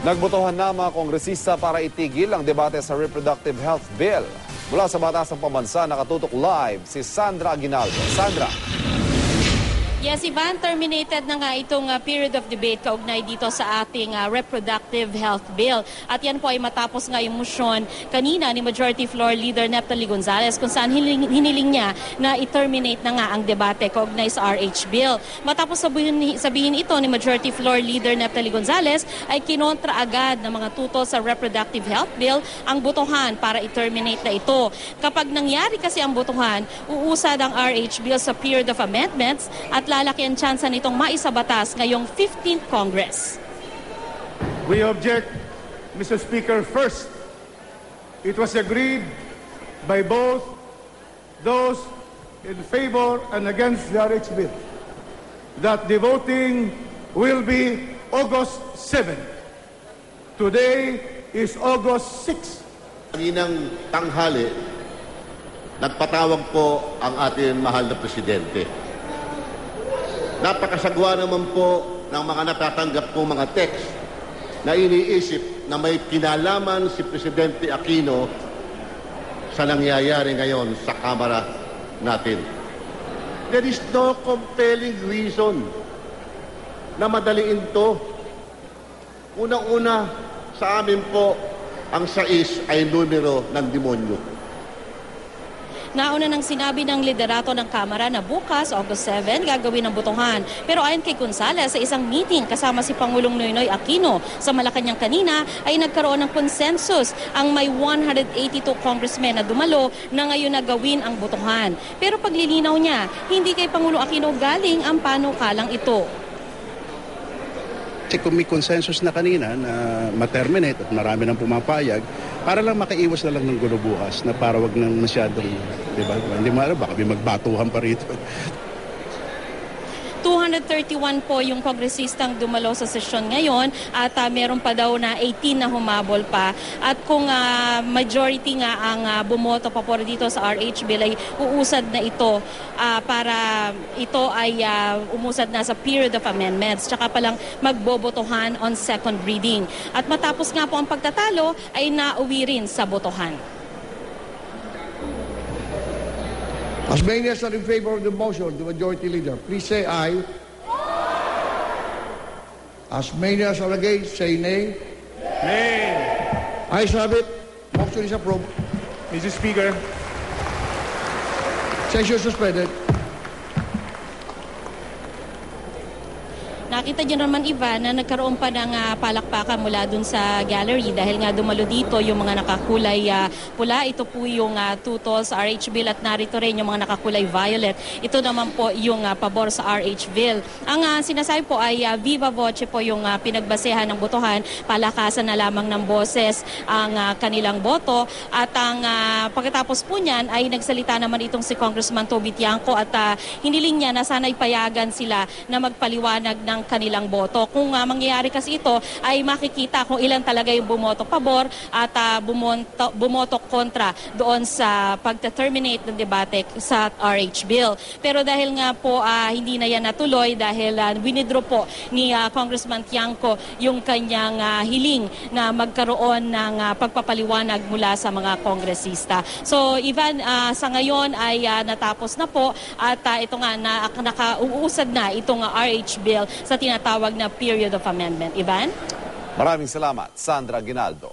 Nagbotohan na mga kongresista para itigil ang debate sa Reproductive Health Bill. Mula sa Batasang Pambansa, nakatutok live si Sandra Aguinaldo. Sandra. Yes, Ivan, terminated na nga itong period of debate kaugnay dito sa ating Reproductive Health Bill. At yan po ay matapos nga yung motion kanina ni Majority Floor Leader Neptali Gonzales kung saan hiniling niya na i-terminate na nga ang debate kaugnay sa RH Bill. Matapos sabihin ito ni Majority Floor Leader Neptali Gonzales ay kinontra agad ng mga tuto sa Reproductive Health Bill ang botohan para i-terminate na ito. Kapag nangyari kasi ang botohan, uusad ang RH Bill sa period of amendments at lalaki ang tsansa nitong maisabatas ngayong 15th Congress. We object, Mr. Speaker. First, it was agreed by both those in favor and against the RH Bill that the voting will be August 7. Today is August 6. Kaninang tanghali, nagpatawag po ang ating mahal na presidente. Napakasagwa naman po ng mga natatanggap po mga text na iniisip na may kinalaman si Presidente Aquino sa nangyayari ngayon sa Kamara natin. There is no compelling reason na madaliin to. Unang-una, sa amin po, ang 6 ay numero ng demonyo. Nauna nang sinabi ng liderato ng Kamara na bukas, August 7, gagawin ang botohan. Pero ayon kay Gonzales, sa isang meeting kasama si Pangulong Noynoy Aquino sa Malacanang kanina ay nagkaroon ng consensus ang may 182 congressmen na dumalo na ngayon na gawin ang botohan. Pero paglilinaw niya, hindi kay Pangulong Aquino galing ang panukalang ito. Kasi kung may consensus na kanina na ma-terminate at marami nang pumapayag, para lang makaiwas na lang ng gulo bukas na para wag nang masyadong, di ba? Hindi mo alam, baka may magbatuhan pa rito. 231 po yung kongresistang dumalo sa sesyon ngayon at meron pa daw na 18 na humabol pa. At kung majority nga ang bumoto papor dito sa RH Bill ay uusad na ito para ito ay umusad na sa period of amendments. Tsaka palang magbobotohan on second reading. At matapos nga po ang pagtatalo ay nauwi rin sa botohan. As many as are in favor of the motion, the majority leader, please say aye. As many as are against, say nay. Nay. Ayes have it. Motion is approved. Mr. Speaker. Session suspended. Nakita niyo naman, Ivan, na nagkaroon pa ng palakpakan mula dun sa gallery dahil nga dumalo dito yung mga nakakulay pula. Ito po yung tutol sa RH Bill at narito rin yung mga nakakulay violet. Ito naman po yung pabor sa RH Bill. Ang sinasabi po ay viva voce po yung pinagbasehan ng botohan. Palakasan na lamang ng boses ang kanilang boto. At ang pagkatapos po niyan ay nagsalita naman itong si Congressman Toby Tiangco at hiniling niya na sana'y payagan sila na magpaliwanag ng kanilang boto. Kung mangyayari kasi ito ay makikita kung ilan talaga yung bumoto pabor at bumoto kontra doon sa pagta-terminate ng debate sa RH Bill. Pero dahil nga po hindi na yan natuloy dahil winidraw po ni Congressman Tiangco yung kanyang hiling na magkaroon ng pagpapaliwanag mula sa mga kongresista. So Ivan, sa ngayon ay natapos na po at ito nga nakauusad na itong RH Bill sa tinatawag na period of amendment. Ivan? Maraming salamat, Sandra Aguinaldo.